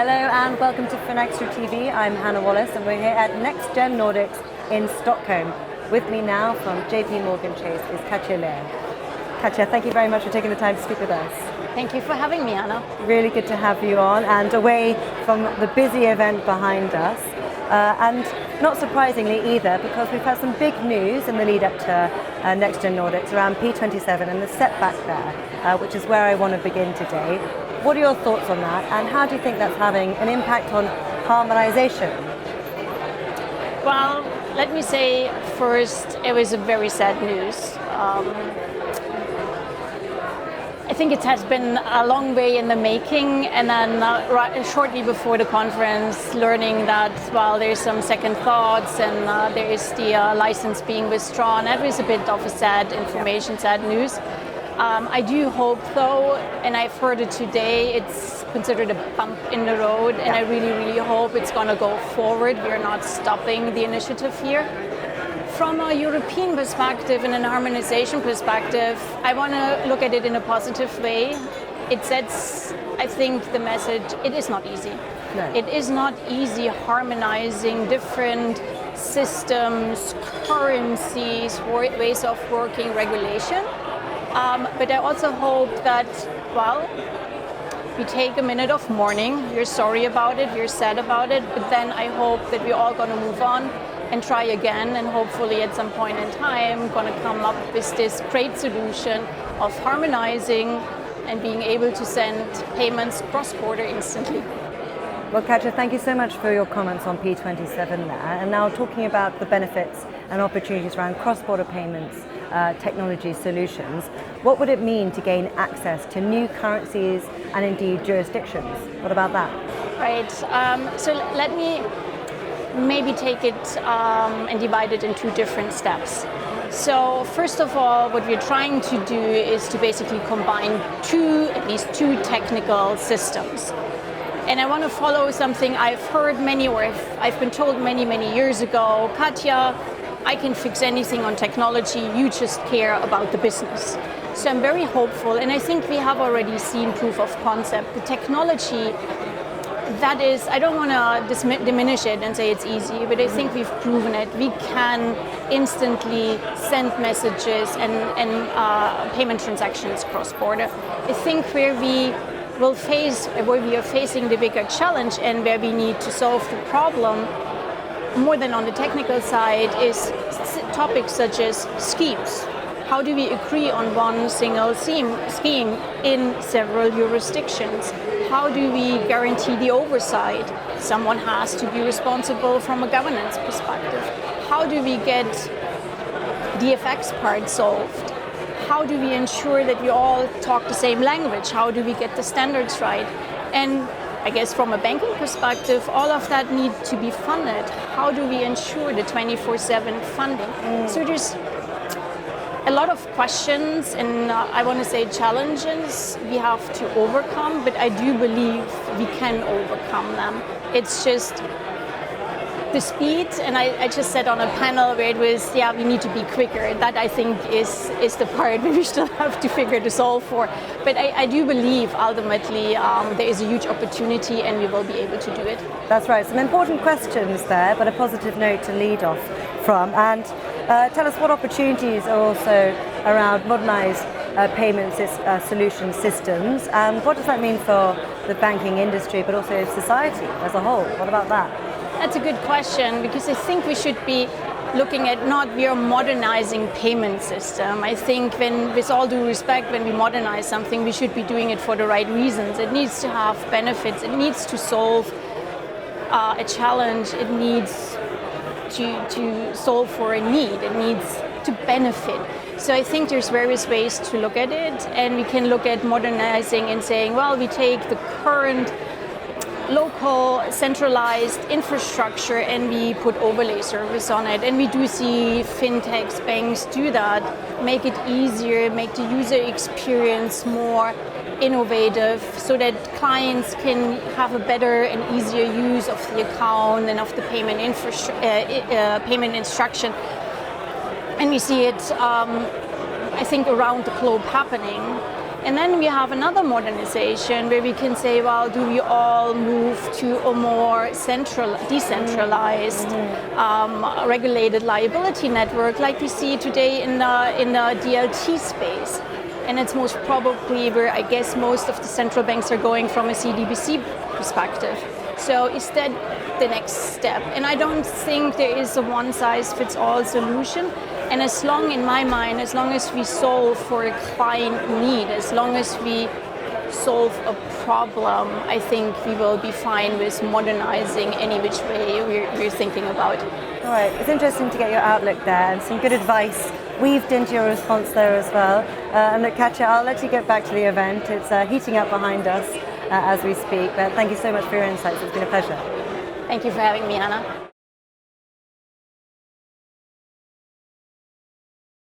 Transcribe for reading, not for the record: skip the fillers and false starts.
Hello and welcome to Finextra TV. I'm Hannah Wallace and we're here at NextGen Nordics in Stockholm. With me now from JP Morgan Chase is Katja Lehr. Katja, thank you very much for taking the time to speak with us. Thank you for having me, Anna. Really good to have you on and away from the busy event behind us. And not surprisingly either, because we've had some big news in the lead up to NextGen Nordics around P27 and the setback there, which is where I want to begin today. What are your thoughts on that, and how do you think that's having an impact on harmonization? Well, let me say first, it was a very sad news. I think it has been a long way in the making, and then shortly before the conference, learning that, well, there's some second thoughts and there is the license being withdrawn. That was a bit of a sad information, sad news. I do hope, though, and I've heard it today, it's considered a bump in the road, and I really, really hope it's going to go forward. We are not stopping the initiative here. From a European perspective and an harmonization perspective, I want to look at it in a positive way. It sets, I think, the message, it is not easy. No. It is not easy harmonizing different systems, currencies, ways of working, regulation. But I also hope that, well, we take a minute of mourning. You're sorry about it, you're sad about it, but then I hope that we're all going to move on and try again, and hopefully at some point in time going to come up with this great solution of harmonizing and being able to send payments cross-border instantly. Well, Katja, thank you so much for your comments on P27 there. And now talking about the benefits and opportunities around cross-border payments, technology solutions, what would it mean to gain access to new currencies and indeed jurisdictions? What about that? Right, so let me maybe take it and divide it in two different steps. So first of all, what we're trying to do is to basically combine at least two technical systems. And I want to follow something I've heard I've been told many years ago, Katja, I can fix anything on technology, you just care about the business. So I'm very hopeful, and I think we have already seen proof of concept. The technology, that is, I don't want to diminish it and say it's easy, but I think we've proven it. We can instantly send messages and payment transactions cross-border. I think where we are facing the bigger challenge and where we need to solve the problem, more than on the technical side, is topics such as schemes. How do we agree on one single scheme in several jurisdictions? How do we guarantee the oversight? Someone has to be responsible from a governance perspective. How do we get the FX part solved? How do we ensure that we all talk the same language? How do we get the standards right? And I guess from a banking perspective, all of that needs to be funded. How do we ensure the 24/7 funding? So there's a lot of questions and I want to say challenges we have to overcome, but I do believe we can overcome them. It's just the speed, and I just said on a panel where it was, we need to be quicker. That I think is the part we still have to figure to solve for. But I do believe ultimately there is a huge opportunity and we will be able to do it. That's right, some important questions there, but a positive note to lead off from. And tell us what opportunities are also around modernized payments solution systems, and what does that mean for the banking industry, but also society as a whole? What about that? That's a good question, because I think we should be looking at we are modernizing payment system. I think with all due respect, when we modernize something, we should be doing it for the right reasons. It needs to have benefits. It needs to solve a challenge. It needs to solve for a need. It needs to benefit. So I think there's various ways to look at it, and we can look at modernizing and saying, well, we take the current local centralized infrastructure and we put overlay service on it, and we do see fintechs, banks do that, make it easier, make the user experience more innovative so that clients can have a better and easier use of the account and of the payment instruction. And we see it, I think, around the globe happening. And then we have another modernization where we can say, well, do we all move to a more decentralized, regulated liability network like we see today in the DLT space? And it's most probably where I guess most of the central banks are going from a CDBC perspective. So is that the next step? And I don't think there is a one-size-fits-all solution. And in my mind, as long as we solve for a client need, as long as we solve a problem, I think we will be fine with modernizing any which way we're thinking about. All right, it's interesting to get your outlook there and some good advice weaved into your response there as well. And look, Katja, I'll let you get back to the event. It's heating up behind us as we speak, but thank you so much for your insights. It's been a pleasure. Thank you for having me, Anna.